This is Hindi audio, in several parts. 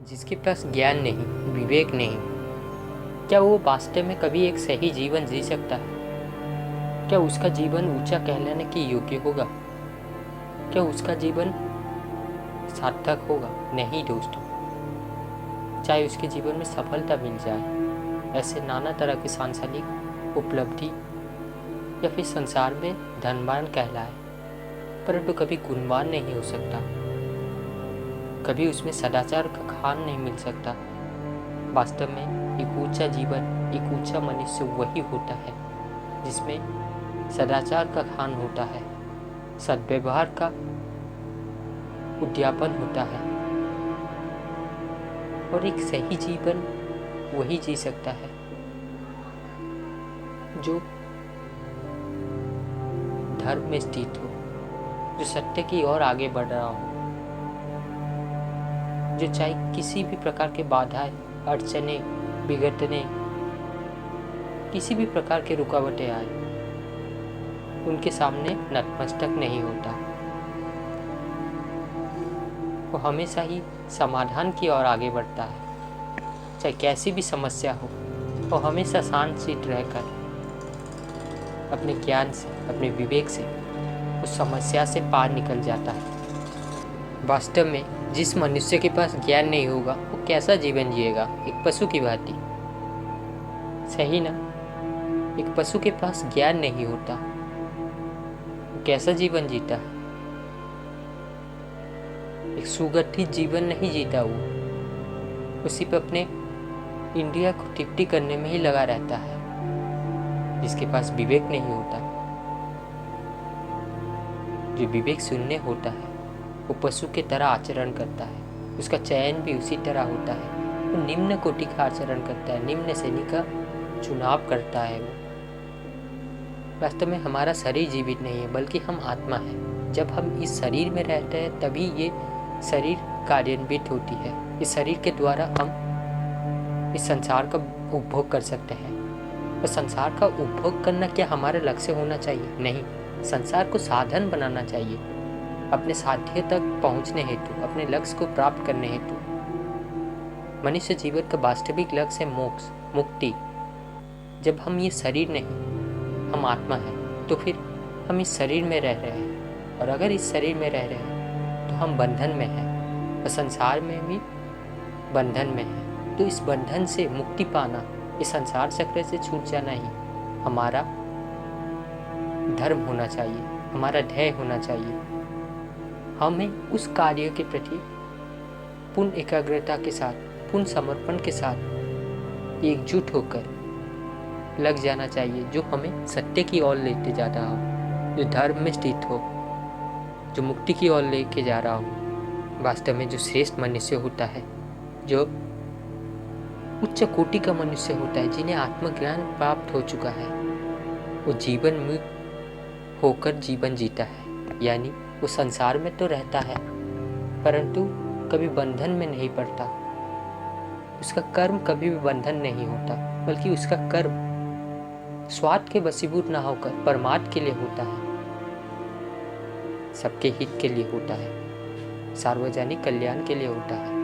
जिसके पास ज्ञान नहीं, विवेक नहीं, क्या वो वास्तव में कभी एक सही जीवन जी सकता है? क्या उसका जीवन ऊंचा कहलाने के योग्य होगा? क्या उसका जीवन सार्थक होगा? नहीं दोस्तों। चाहे उसके जीवन में सफलता मिल जाए, ऐसे नाना तरह की सांसारिक उपलब्धि, या फिर संसार में धनवान कहलाए, परंतु कभी गुणवान नहीं हो सकता। कभी उसमें सदाचार का खान नहीं मिल सकता। वास्तव में एक ऊंचा जीवन, एक ऊंचा मनुष्य वही होता है जिसमें सदाचार का खान होता है, सद्व्यवहार का उद्यापन होता है, और एक सही जीवन वही जी सकता है जो धर्म में स्थित हो, जो सत्य की ओर आगे बढ़ रहा हो, जो चाहे किसी भी प्रकार के बाधाएं, अड़चने, विघटने, किसी भी प्रकार के रुकावटें आए, उनके सामने नतमस्तक नहीं होता। वो हमेशा ही समाधान की ओर आगे बढ़ता है। चाहे कैसी भी समस्या हो, वो हमेशा शांत चित्त रहकर अपने ज्ञान से, अपने विवेक से उस समस्या से पार निकल जाता है। वास्तव में जिस मनुष्य के पास ज्ञान नहीं होगा, वो कैसा जीवन जिएगा? एक पशु की भांति, सही ना? एक पशु के पास ज्ञान नहीं होता, वो कैसा जीवन जीता है? एक सुगठित जीवन नहीं जीता वो सिर्फ अपने इंद्रिया को तृप्ति करने में ही लगा रहता है। जिसके पास विवेक नहीं होता, जो विवेक शून्य होता है, वो पशु के तरह आचरण करता है। उसका चयन भी उसी तरह होता है। वो निम्न कोटि का आचरण करता है, निम्न श्रेणी का चुनाव करता है। वो वास्तव में हमारा शरीर जीवित नहीं है, बल्कि हम आत्मा है। जब हम इस शरीर में रहते हैं तभी ये शरीर कार्यान्वित होती है। इस शरीर के द्वारा हम इस संसार का उपभोग कर सकते हैं। और संसार का उपभोग करना क्या हमारा लक्ष्य होना चाहिए? नहीं, संसार को साधन बनाना चाहिए अपने साध्य तक पहुंचने हेतु, अपने लक्ष्य को प्राप्त करने हेतु। मनुष्य जीवन का वास्तविक लक्ष्य है मोक्ष, मुक्ति। जब हम ये शरीर नहीं, हम आत्मा है, तो फिर हम इस शरीर में रह रहे हैं। और अगर इस शरीर में रह रहे हैं तो हम बंधन में हैं, और संसार में भी बंधन में है। तो इस बंधन से मुक्ति पाना, इस संसार चक्र से छूट जाना ही हमारा धर्म होना चाहिए, हमारा ध्येय होना चाहिए। हमें उस कार्य के प्रति पूर्ण एकाग्रता के साथ, पूर्ण समर्पण के साथ एकजुट होकर लग जाना चाहिए, जो हमें सत्य की ओर लेते जा रहा हो, जो धर्म में स्थित हो, जो मुक्ति की ओर लेके जा रहा हो। वास्तव में जो श्रेष्ठ मनुष्य होता है, जो उच्च कोटि का मनुष्य होता है, जिन्हें आत्मज्ञान प्राप्त हो चुका है, वो जीवन मुक्त होकर जीवन जीता है। यानी वो संसार में तो रहता है, परंतु कभी बंधन में नहीं पड़ता। उसका कर्म कभी भी बंधन नहीं होता, बल्कि उसका कर्म स्वार्थ के वशीभूत ना होकर परमार्थ के लिए होता है, सबके हित के लिए होता है, सार्वजनिक कल्याण के लिए होता है,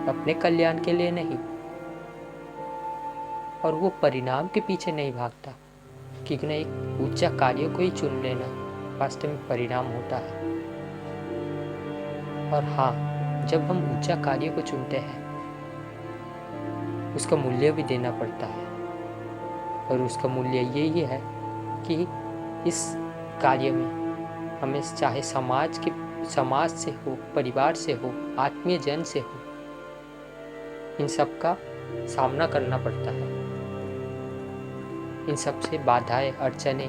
अपने कल्याण के लिए नहीं। और वो परिणाम के पीछे नहीं भागता, क्योंकि एक ऊंचा कार्य को ही चुन लेना वास्तव में परिणाम होता है। और हाँ, जब हम ऊंचा कार्य को चुनते हैं, उसका मूल्य भी देना पड़ता है। और उसका मूल्य यही है कि इस कार्य में हमें चाहे समाज से हो, परिवार से हो, आत्मीय जन से हो, इन सब का सामना करना पड़ता है। इन सब से बाधाएं, अड़चने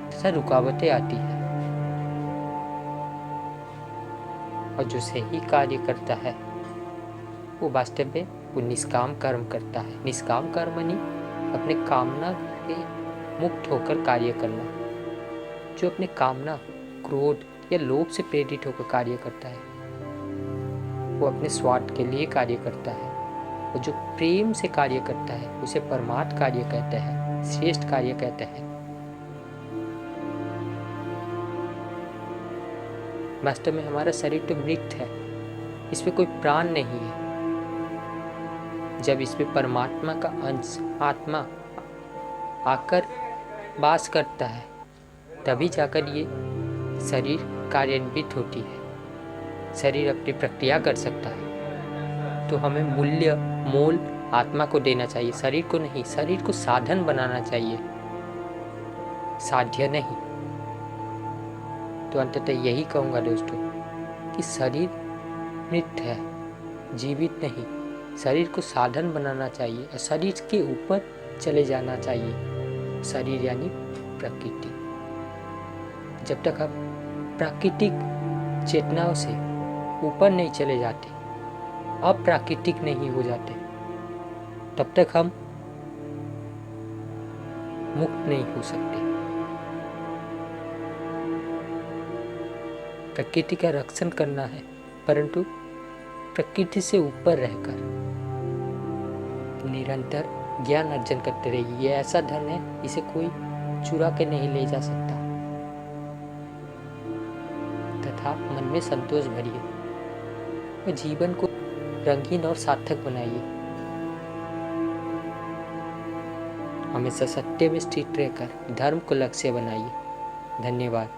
तथा रुकावटें आती हैं। और जो सही कार्य करता है वो वास्तव में वो निष्काम कर्म करता है। निष्काम कर्म यानी अपने कामना से मुक्त होकर कार्य करना। जो अपने कामना, क्रोध या लोभ से प्रेरित होकर कार्य करता है, वो अपने स्वार्थ के लिए कार्य करता है। और जो प्रेम से कार्य करता है, उसे परमार्थ कार्य कहते हैं, श्रेष्ठ कार्य कहते हैं। वास्तव में हमारा शरीर तो मृत है, इसमें कोई प्राण नहीं है। जब इसमें परमात्मा का अंश आत्मा आकर वास करता है तभी जाकर ये शरीर कार्यान्वित होती है, शरीर अपनी प्रक्रिया कर सकता है। तो हमें मूल्य मोल आत्मा को देना चाहिए, शरीर को नहीं। शरीर को साधन बनाना चाहिए, साध्य नहीं। तो अंततः यही कहूँगा दोस्तों कि शरीर मृत है, जीवित नहीं। शरीर को साधन बनाना चाहिए और शरीर के ऊपर चले जाना चाहिए। शरीर यानी प्रकृति। जब तक आप प्राकृतिक चेतनाओं से ऊपर नहीं चले जाते, अप्राकृतिक नहीं हो जाते, तब तक हम मुक्त नहीं हो सकते। प्रकृति का रक्षण करना है, परंतु प्रकृति से ऊपर रहकर निरंतर ज्ञान अर्जन करते रहिए। ये ऐसा धन है, इसे कोई चुरा के नहीं ले जा सकता। तथा मन में संतोष भरिए और जीवन को रंगीन और सार्थक बनाइए। हमेशा सत्य में स्थित रहकर धर्म को लक्ष्य बनाइए। धन्यवाद।